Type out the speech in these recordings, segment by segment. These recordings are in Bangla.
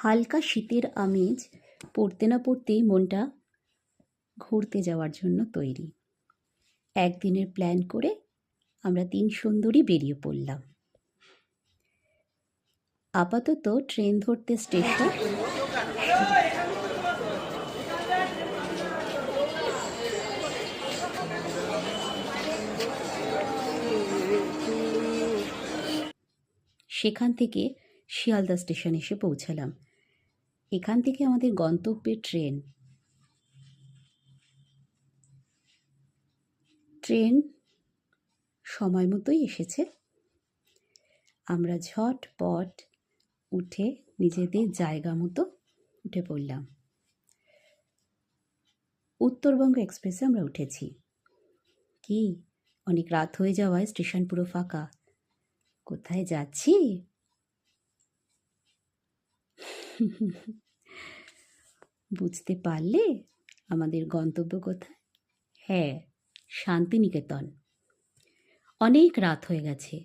হালকা শীতের আমেজ পড়তে না পড়তেই মনটা ঘুরতে যাওয়ার জন্য তৈরি। একদিনের প্ল্যান করে আমরা ৩ সুন্দরী বেরিয়ে পড়লাম। আপাতত ট্রেন ধরতে স্টেশন। সেখান থেকে শিয়ালদা স্টেশন এসে পৌঁছালাম। এখান থেকে আমাদের গন্তব্যের ট্রেন সময় মতোই এসেছে। আমরা ঝটপট উঠে নিজেদের জায়গা মতো উঠে পড়লাম। উত্তরবঙ্গ এক্সপ্রেসে আমরা উঠেছি। কি অনেক রাত হয়ে যাওয়ায় স্টেশন পুরো ফাঁকা। কোথায় যাচ্ছি? বুঝতে পারলে আমাদের গন্তব্য কোথায়? হ্যাঁ, শান্তিনিকেতন। অনেক রাত হয়ে গেছে,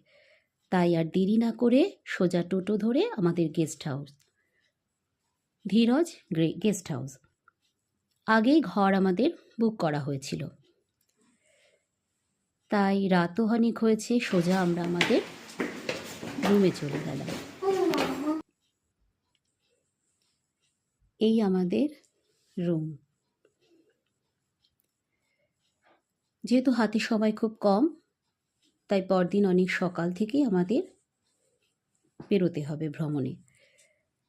তাই আর দেরি না করে সোজা টোটো ধরে আমাদের guest house, Dheeraj guest house. আগেই ঘর আমাদের বুক করা হয়েছিল, তাই রাতও অনেক হয়েছে। সোজা আমরা আমাদের রুমে চলে গেলাম। এই আমাদের রুম। যেহেতু হাতে সময় খুব কম, তাই পরদিন অনেক সকাল থেকেই আমাদের বেরোতে হবে ভ্রমণে,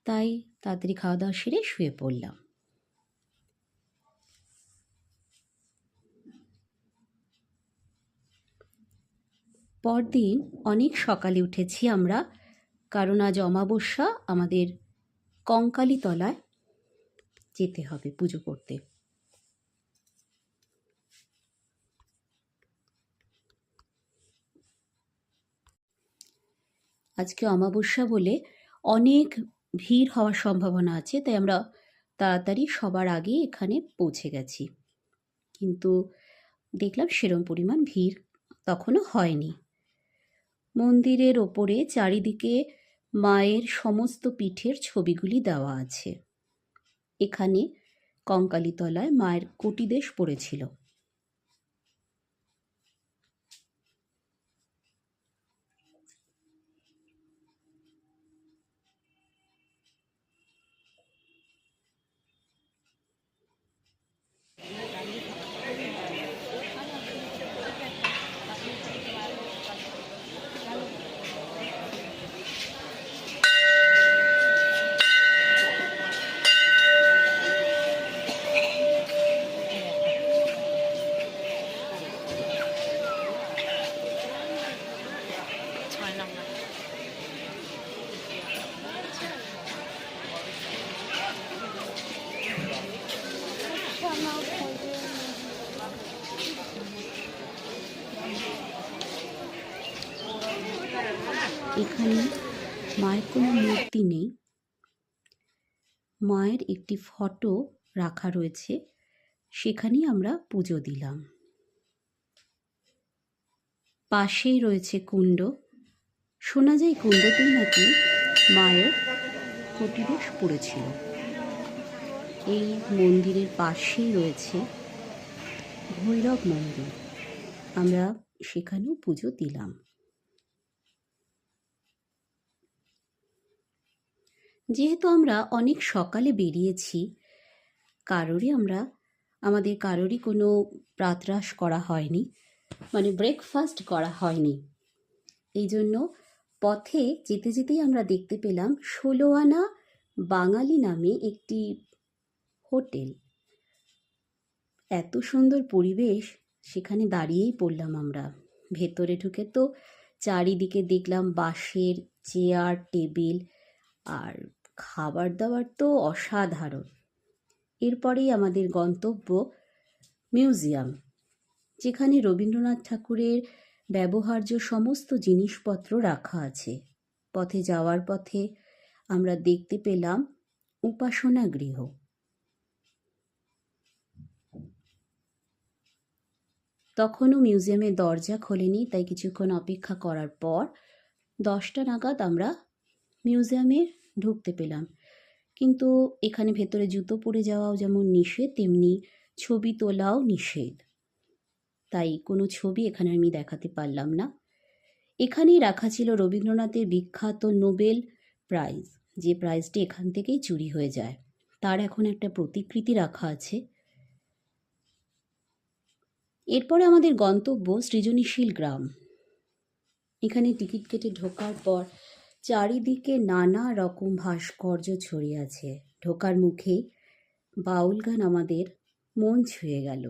তাই তাড়াতাড়ি খাওয়া দাওয়া সেরে শুয়ে পড়লাম। পরদিন অনেক সকালে উঠেছি আমরা, কারণ আজ অমাবস্যা। আমাদের কঙ্কালীতলায় যেতে হবে পুজো করতে। আজকে অমাবস্যা বলে অনেক ভিড় হওয়ার সম্ভাবনা আছে, তাই আমরা তাড়াতাড়ি সবার আগে এখানে পৌঁছে গেছি। কিন্তু দেখলাম সেরম পরিমাণ ভিড় তখনও হয়নি। মন্দিরের ওপরে চারিদিকে মায়ের সমস্ত পীঠের ছবিগুলি দেওয়া আছে। এখানে কঙ্কালীতলায় মায়ের কোটিদেশ পড়েছিল। এখানে মায়ের কোনো মূর্তি নেই, মায়ের একটি ফটো রাখা রয়েছে, সেখানেই আমরা পুজো দিলাম। পাশেই রয়েছে কুণ্ড। শোনা যায় কুণ্ডতেই নাকি মায়ের কোটিদেশ পড়েছিল। এই মন্দিরের পাশেই রয়েছে ভৈরব মন্দির, আমরা সেখানেও পুজো দিলাম। যেহেতু আমরা অনেক সকালে বেরিয়েছি, আমাদের কারোরই কোনো প্রাতরাশ করা হয়নি, মানে ব্রেকফাস্ট করা হয়নি। এই জন্য পথে যেতে যেতেই আমরা দেখতে পেলাম ১৬ আনা বাঙালি নামে একটি হোটেল। এত সুন্দর পরিবেশ, সেখানে দাঁড়িয়েই পড়লাম আমরা। ভেতরে ঢুকে তো চারিদিকে দেখলাম বাঁশের চেয়ার টেবিল, আর খাবার দাবার তো অসাধারণ। এরপরেই আমাদের গন্তব্য মিউজিয়াম, যেখানে রবীন্দ্রনাথ ঠাকুরের ব্যবহার্য সমস্ত জিনিসপত্র রাখা আছে। পথে যাওয়ার পথে আমরা দেখতে পেলাম উপাসনা গৃহ। তখনও মিউজিয়ামের দরজা খোলেনি, তাই কিছুক্ষণ অপেক্ষা করার পর ১০টা নাগাদ আমরা মিউজিয়ামে ঢুকতে পেলাম। কিন্তু এখানে ভেতরে জুতো পরে যাওয়াও যেমন নিষেধ, তেমনি ছবি তোলাও নিষেধ। তাই কোনো ছবি এখানে আমি দেখাতে পারলাম না। এখানেই রাখা ছিল রবীন্দ্রনাথের বিখ্যাত নোবেল প্রাইজ, যে প্রাইজটি এখান থেকেই চুরি হয়ে যায়। তার এখন একটা প্রতিকৃতি রাখা আছে। এরপরে আমাদের গন্তব্য সৃজনশীল গ্রাম। এখানে টিকিট কেটে ঢোকার পর চারিদিকে নানা রকম ভাস্কর্য ছড়িয়ে আছে। ঢোকার মুখেই বাউল গান আমাদের মন ছুঁয়ে গেল।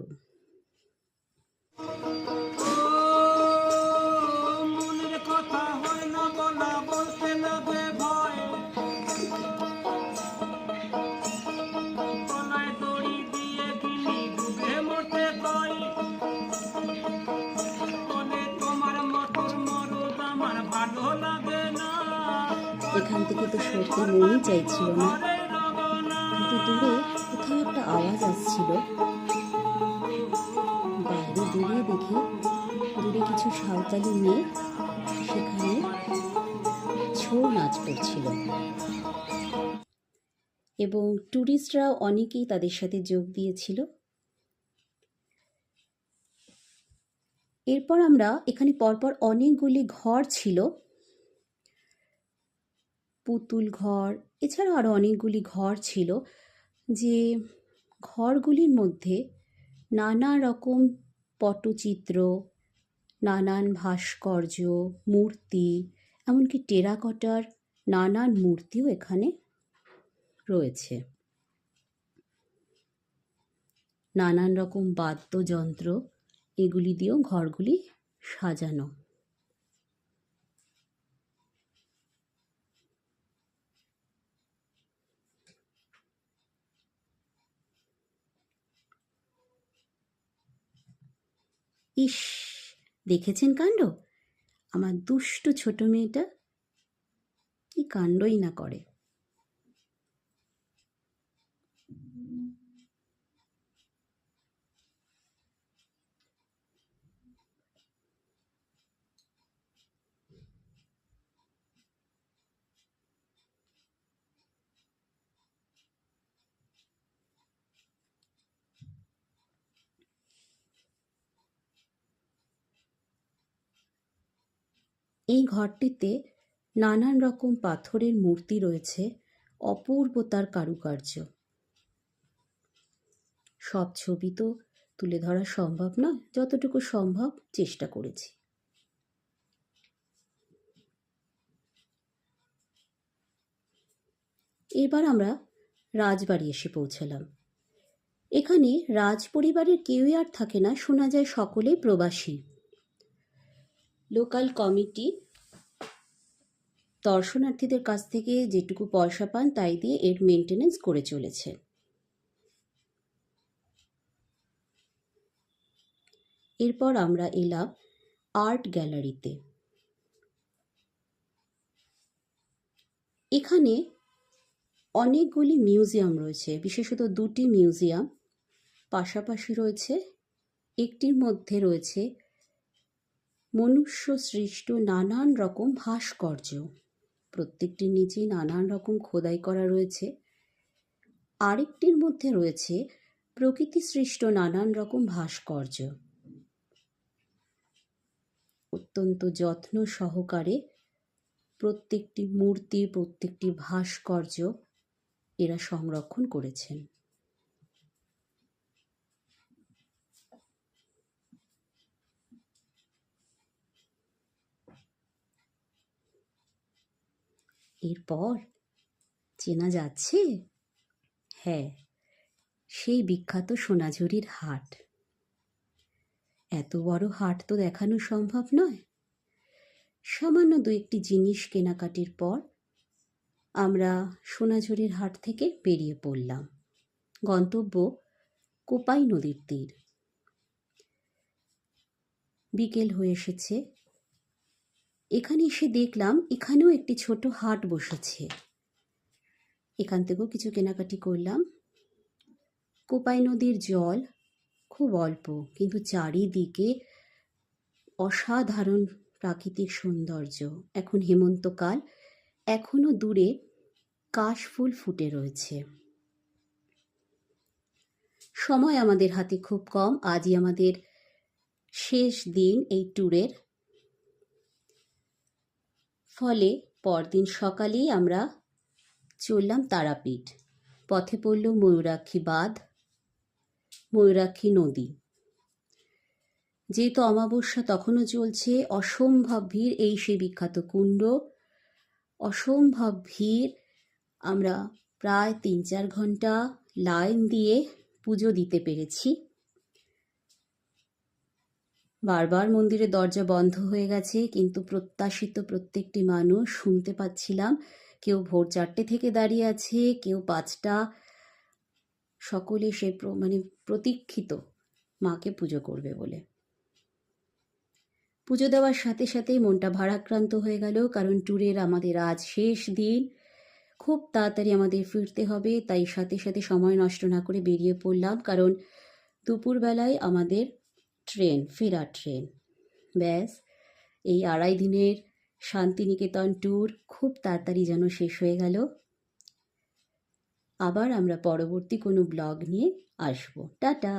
এখান থেকে তো সরতে মনই চাইছিল না, কিন্তু দূরে কোথাও একটা আওয়াজ আসছিল। বাইরে দূরে দেখি দূরে কিছু সাঁওতালি মেয়ে সেখানে ছৌ নাচ করছিল, এবং ট্যুরিস্টরা অনেকেই তাদের সাথে যোগ দিয়েছিল। এরপর আমরা এখানে পরপর অনেকগুলি ঘর ছিল, পুতুল ঘর, এছাড়াও আরও অনেকগুলি ঘর ছিল, যে ঘরগুলির মধ্যে নানা রকম পটচিত্র, নানান ভাস্কর্য, মূর্তি, এমনকি টেরাকোটার নানান মূর্তিও এখানে রয়েছে। নানান রকম বাদ্যযন্ত্র, এগুলি দিয়েও ঘরগুলি সাজানো। ইস, দেখেছেন কাণ্ড? আমার দুষ্টু ছোট মেয়েটা কি কাণ্ডই না করে। এই ঘরটিতে নানান রকম পাথরের মূর্তি রয়েছে, অপূর্ব তার কারুকার্য। সব ছবি তো তুলে ধরা সম্ভব নয়, যতটুকু সম্ভব চেষ্টা করেছি। এবার আমরা রাজবাড়ি এসে পৌঁছালাম। এখানে রাজ পরিবারের কেউই আর থাকে না, শোনা যায় সকলেই প্রবাসী। লোকাল কমিটি দর্শনার্থীদের কাছ থেকে যেটুকু পয়সা পান তাই দিয়ে এর মেনটেনেন্স করে চলেছে। এরপর আমরা এলাম আর্ট গ্যালারিতে। এখানে অনেকগুলি মিউজিয়াম রয়েছে, বিশেষত দুটি মিউজিয়াম পাশাপাশি রয়েছে। একটির মধ্যে রয়েছে মনুষ্য সৃষ্ট নানান রকম ভাস্কর্য, প্রত্যেকটির নিচেই নানান রকম খোদাই করা রয়েছে। আরেকটির মধ্যে রয়েছে প্রকৃতি সৃষ্ট নানান রকম ভাস্কর্য, অত্যন্ত যত্ন সহকারে প্রত্যেকটি মূর্তি, প্রত্যেকটি ভাস্কর্য এরা সংরক্ষণ করেছেন। এরপর চেনা যাচ্ছে, হ্যাঁ, সেই বিখ্যাত সোনাঝুরির হাট। এত বড় হাট তো দেখানো সম্ভব নয়। সামান্য দু একটি জিনিস কেনাকাটির পর আমরা সোনাঝুরির হাট থেকে বেরিয়ে পড়লাম। গন্তব্য কোপাই নদীর তীর। বিকেল হয়ে এসেছে। এখানে এসে দেখলাম এখানেও একটি ছোট হাট বসেছে। এখান থেকেও কিছু কেনাকাটি করলাম। কোপাই নদীর জল খুব অল্প, কিন্তু চারিদিকে অসাধারণ প্রাকৃতিক সৌন্দর্য। এখন হেমন্তকাল, এখনো দূরে কাশফুল ফুটে রয়েছে। সময় আমাদের হাতে খুব কম। আজই আমাদের শেষ দিন এই ট্যুরের। ফলে পরদিন সকালেই আমরা চললাম তারাপীঠ। পথে পড়ল ময়ূরাক্ষী বাঁধ, ময়ূরাক্ষী নদী। যেহেতু অমাবস্যা তখনও চলছে, অসম্ভব ভিড়। এই সেই বিখ্যাত কুণ্ড, অসম্ভব ভিড়। আমরা প্রায় 3-4 ঘন্টা লাইন দিয়ে পুজো দিতে পেরেছি। বারবার মন্দিরের দরজা বন্ধ হয়ে গেছে, কিন্তু প্রত্যাশিত প্রত্যেকটি মানুষ শুনতে পাচ্ছিলাম। কেউ ভোর 4টে থেকে দাঁড়িয়ে আছে, কেউ 5টা। সকলে সে প্রতীক্ষিত মাকে পুজো করবে বলে। পুজো দেওয়ার সাথে সাথেই মনটা ভারাক্রান্ত হয়ে গেল, কারণ ট্যুরের আমাদের আজ শেষ দিন। খুব তাড়াতাড়ি আমাদের ফিরতে হবে, তাই সাথে সাথে সময় নষ্ট না করে বেরিয়ে পড়লাম, কারণ দুপুরবেলায় আমাদের ট্রেন, ফেরার ট্রেন। ব্যাস, এই 2.5 দিনের শান্তিনিকেতন ট্যুর খুব তাড়াতাড়ি যেন শেষ হয়ে গেল। আবার আমরা পরবর্তী কোনো ব্লগ নিয়ে আসবো। টাটা।